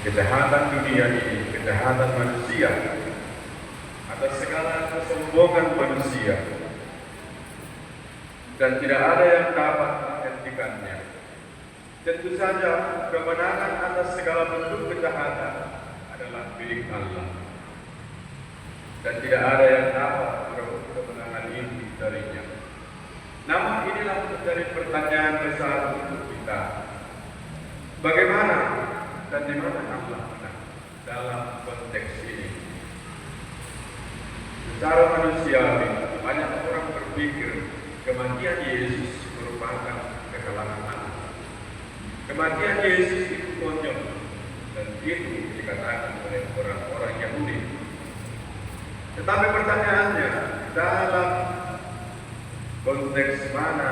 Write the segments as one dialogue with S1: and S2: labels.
S1: kejahatan dunia ini, kejahatan manusia, atas segala kesombongan manusia, dan tidak ada yang dapat menghentikannya. Tentu saja kemenangan atas segala bentuk kejahatan adalah milik Allah, dan tidak ada yang dapat merebut kemenangan ini darinya. Namun inilah menjadi pertanyaan besar untuk kita. Bagaimana dan di mana Allah menang dalam konteks ini? Secara manusiawi, banyak orang berpikir kematian Yesus merupakan kekalahan Allah. Kematian Yesus itu konyol, dan itu dikatakan oleh orang-orang Yahudi. Tetapi pertanyaannya, dalam konteks mana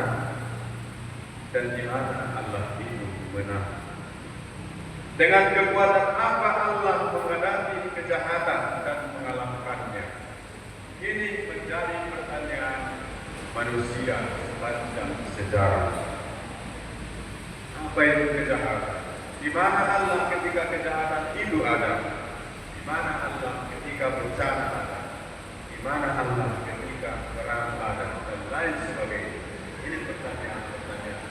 S1: dan di mana Allah itu menang? Dengan kekuatan apa Allah menghadapi kejahatan dan mengalahkannya? Ini menjadi pertanyaan manusia sepanjang sejarah. Apa itu kejahatan? Di mana Allah ketika kejahatan itu ada? Di mana Allah ketika bencana ada? Di mana Allah ketika perang ada, dan lain sebagainya? Ini pertanyaan-pertanyaan.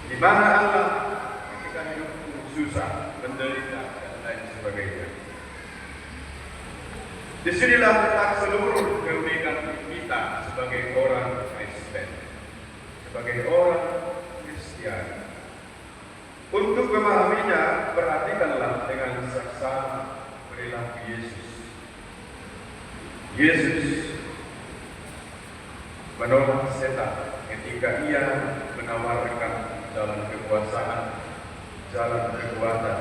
S1: Di mana Allah ketika hidupku susah, menderita, dan lain sebagainya? Disinilah letak seluruh keunikan kita sebagai orang Kristen, sebagai orang Kristiani. Untuk memahaminya, perhatikanlah dengan saksama perilaku Yesus. Yesus menolak setan ketika ia menawarkan jalan kekuasaan, jalan kekuatan,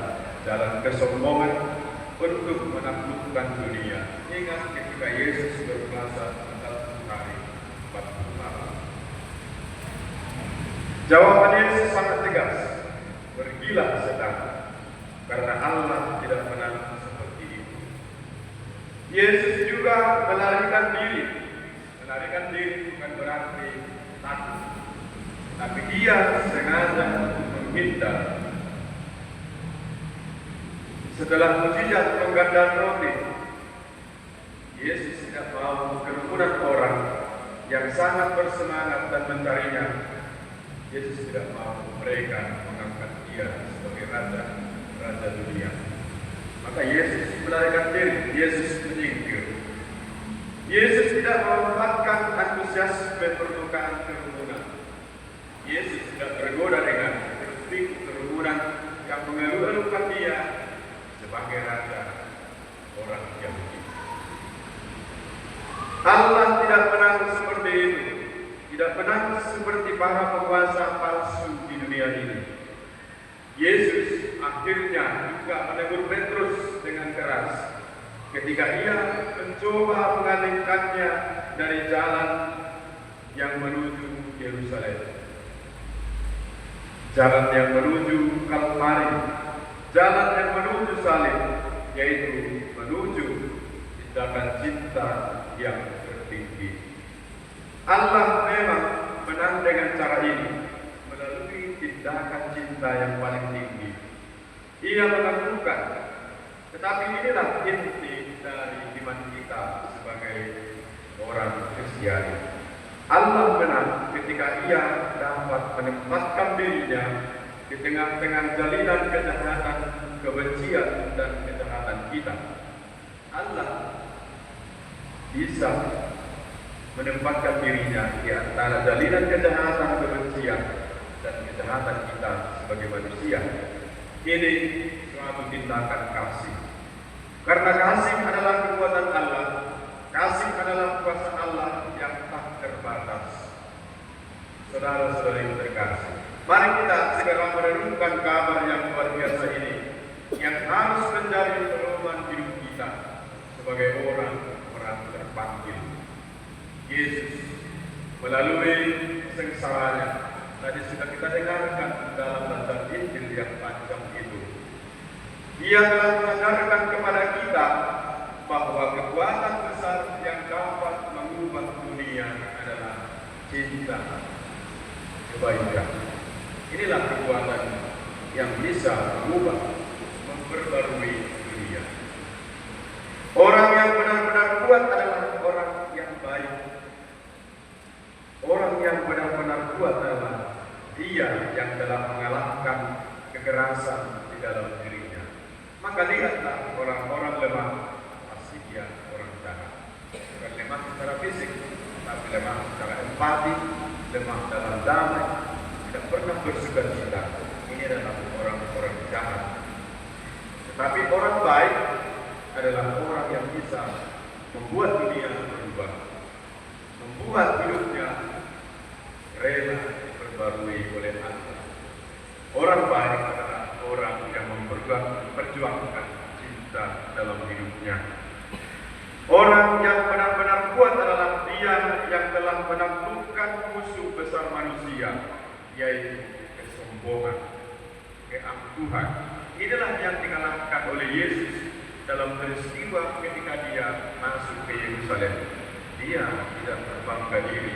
S1: jalan kesombongan untuk menaklukkan dunia. Ingat ketika Yesus berpuasa 40 hari 40 malam. Jawaban Yesus sangat tegas. Pergilah setan, karena Allah tidak menang seperti itu. Yesus juga melarikan diri. Melarikan diri bukan berarti takut, tapi dia sengaja untuk menghindar. Setelah mujizat penggandaan roti, Yesus tidak mau kerumunan orang yang sangat bersemangat dan mencarinya. Yesus tidak mau mereka mengangkat dia sebagai raja dunia. Maka Yesus melarikan diri, Yesus menyingkir. Yesus tidak memanfaatkan antusiasme permukaan kerumunan. Yesus tidak tergoda dengan hiruk kerumunan yang mengeluh-elukan dia sebagai raja orang Yahudi. Allah tidak menang seperti itu. Tidak menang seperti para penguasa palsu di dunia ini. Yesus akhirnya juga menegur Petrus dengan keras ketika ia mencoba mengalihkannya dari jalan yang menuju Yerusalem, jalan yang menuju Kalvari, jalan yang menuju salib, yaitu menuju tindakan cinta yang tertinggi. Allah memang menang dengan cara ini, melalui tindakan cinta yang paling tinggi. Ia menaklukkan, tetapi inilah inti dari iman kita sebagai orang Kristiani. Allah menang ketika ia dapat menempatkan dirinya di tengah-tengah jalinan kejahatan, kebencian, dan kejahatan kita. Allah bisa menempatkan dirinya di antara jalinan kejahatan, kebencian, dan kejahatan kita sebagai manusia. Ini suatu tindakan kasih. Karena kasih adalah kekuatan Allah, kasih adalah kuasa Allah yang tak terbatas. Saudara-saudari terkasih, mari kita segera merenungkan kabar yang luar biasa ini, yang harus menjadi pedoman hidup kita sebagai orang terpanggil. Yesus melalui sengsaranya, tadi sudah kita dengarkan dalam bacaan Injil yang panjang itu. Ia telah mengajarkan kepada kita bahwa kekuatan besar yang dapat mengubah dunia adalah cinta, kebaikan. Inilah kekuatan yang bisa mengubah, memperbarui Dia yang telah mengalahkan kekerasan di dalam dirinya. Maka lihatlah orang-orang lemah, pasti dia orang jahat. Bukan lemah secara fisik, tapi lemah secara empati, lemah dalam damai, tidak pernah bersukacita. Ini adalah orang-orang jahat. Tetapi orang baik adalah orang yang bisa membuat dunia berubah, membuat hidupnya rela diperbarui oleh Allah. Orang baik adalah orang yang memperjuangkan cinta dalam hidupnya. Orang yang benar-benar kuat adalah dia yang telah menaklukkan musuh besar manusia, yaitu kesombongan, keangkuhan. Inilah yang dikalahkan oleh Yesus dalam peristiwa ketika dia masuk ke Yerusalem. Dia tidak berbangga diri.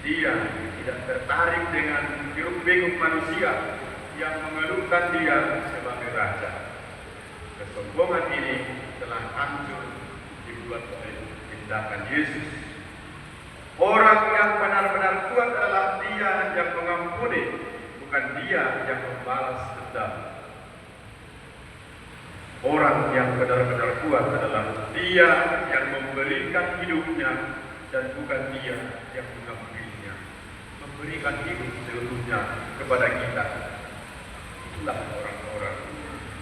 S1: Dia tidak tertarik dengan hiruk-pikuk manusia yang mengeluhkan dia sebagai raja. Kesombongan ini telah hancur dibuat oleh tindakan Yesus. Orang yang benar-benar kuat adalah dia yang mengampuni, bukan dia yang membalas dendam. Orang yang benar-benar kuat adalah dia yang memberikan hidupnya dan bukan dia yang mengambilnya. Memberikan hidup seluruhnya kepada kita. Itulah orang-orang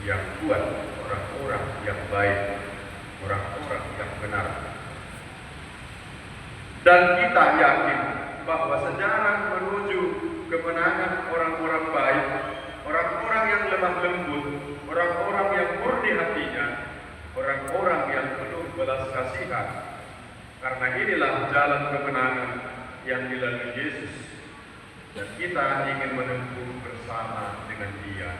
S1: yang kuat, orang-orang yang baik, orang-orang yang benar. Dan kita yakin bahwa sejarah menuju kemenangan orang-orang baik, orang-orang yang lemah lembut, orang-orang yang murni hatinya, orang-orang yang penuh belas kasihan. Karena inilah jalan kemenangan yang dilalui Yesus, dan kita ingin menempuh bersama dengan Dia.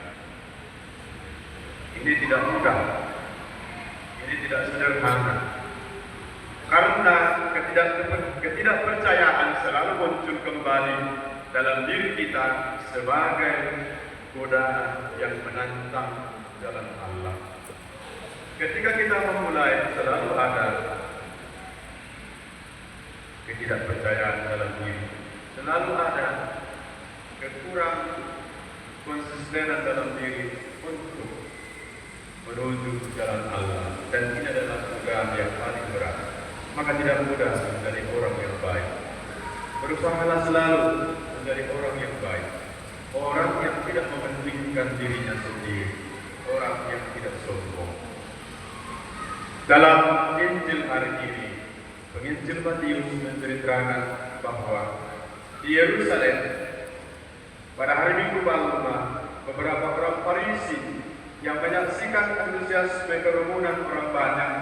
S1: Ini tidak mudah, ini tidak sederhana, karena ketidakpercayaan selalu muncul kembali dalam diri kita sebagai godaan yang menantang jalan Allah. Ketika kita memulai, selalu ada ketidakpercayaan dalam diri, selalu ada kekurang konsistenan dalam diri untuk menuju jalan Allah, dan ini adalah tugas yang paling berat. Maka tidak mudah menjadi orang yang baik. Berusahalah selalu menjadi orang yang baik, orang yang tidak mementingkan dirinya sendiri, orang yang tidak sombong. Dalam Injil hari ini, penginjil Matius menceritakan bahwa di Yerusalem pada hari Minggu Palma, beberapa orang Farisi yang menyaksikan antusiasme kerumunan orang banyak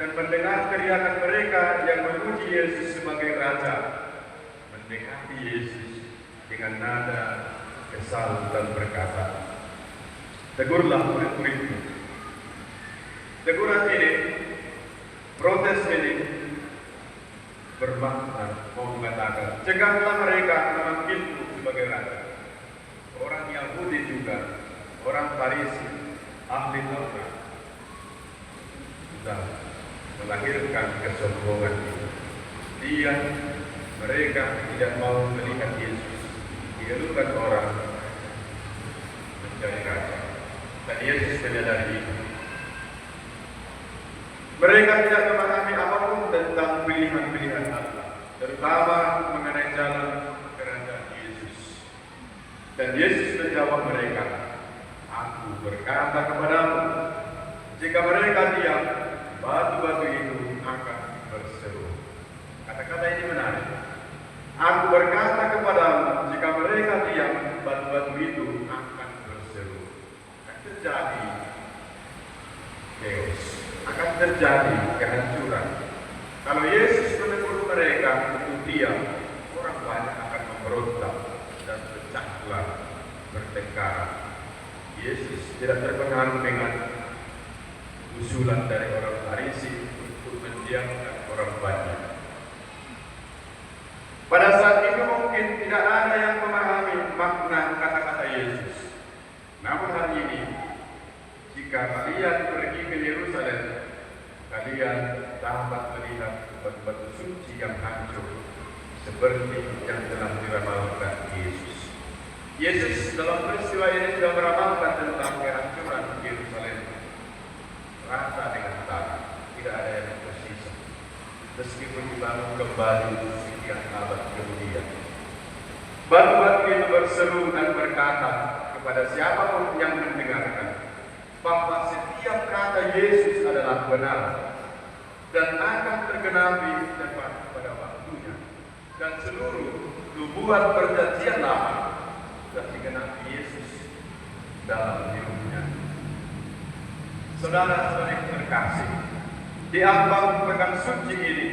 S1: dan mendengar teriakan mereka yang memuji Yesus sebagai Raja, mendekati Yesus dengan nada kesal dan berkata, "Tegurlah murid-muridmu." Teguran ini, protes ini bermakna mau mengatakan, cegahlah mereka memanggilku sebagai Raja. Orang Yahudi juga, orang Farisi, ahli Taurat, sudah melahirkan kesombongan itu. Mereka tidak mau melihat Yesus dielukan orang menjadi Raja, dan Yesus menyadari itu. Mereka tidak memahami apapun tentang pilihan-pilihan Allah, terutama mengenai jalan kerajaan Yesus. Dan Yesus menjawab mereka, "Aku berkata kepadamu, jika mereka diam, batu-batu itu akan berseru." Kata-kata ini menarik. Aku berkata kepadamu, jika mereka diam, batu-batu itu akan berseru. Akan terjadi chaos, akan terjadi kehancuran. Kalau Yesus menegur mereka untuk diam, orang banyak akan memberontak dan pecahlah bertengkar. Yesus tidak terpengaruh dengan usulan dari orang Farisi untuk mendiamkan orang banyak. Pada saat itu mungkin tidak ada yang memahami makna kata-kata Yesus. Namun hari ini, jika kalian pergi ke Yerusalem, kalian dapat melihat batu-batu suci yang hancur seperti yang telah diramalkan Yesus. Yesus dalam peristiwa ini sudah meramalkan tentang kehancuran Yerusalem. Rata dengan tanah, tidak ada yang tersisa. Meskipun dibangun kembali sekian abad kemudian. Batu-batu itu berseru dan berkata kepada siapapun yang mendengarkan bahwa setiap kata Yesus adalah benar dan akan tergenapi tepat pada waktunya, dan seluruh nubuat perjanjian lama sudah digenapi Yesus dalam hidupnya. Saudara-saudari terkasih, di ambang pekan suci ini,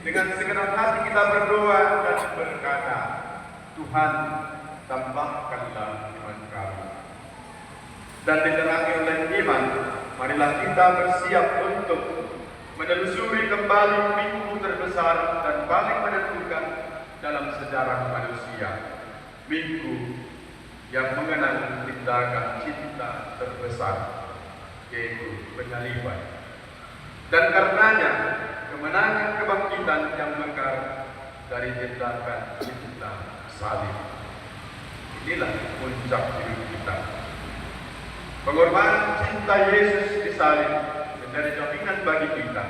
S1: dengan segenap hati kita berdoa dan berkata, Tuhan, tambahkanlah iman kami. Dan diterangi oleh iman, marilah kita bersiap untuk menelusuri kembali minggu terbesar dan paling menentukan dalam sejarah manusia. Minggu yang mengenang tindakan cinta terbesar, yaitu penyaliban. Dan karenanya, kemenangan kebangkitan yang mekar dari tindakan cinta salib. Inilah puncak hidup kita. Pengorbanan cinta Yesus di salib menjadi jaminan bagi kita.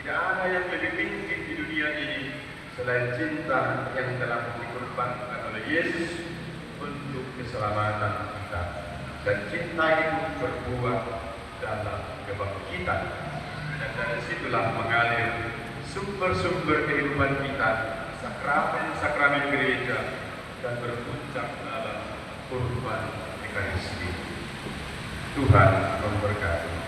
S1: Tidak ada yang lebih tinggi di dunia ini selain cinta yang telah dikorbankan oleh Yesus untuk keselamatan kita. Dan cinta itu berbuah dalam kebangkitan. Dan dari situlah mengalir sumber-sumber kehidupan kita, sakramen-sakramen gereja, dan berpuncak dalam kurban Ekaristi. Tuhan memberkati.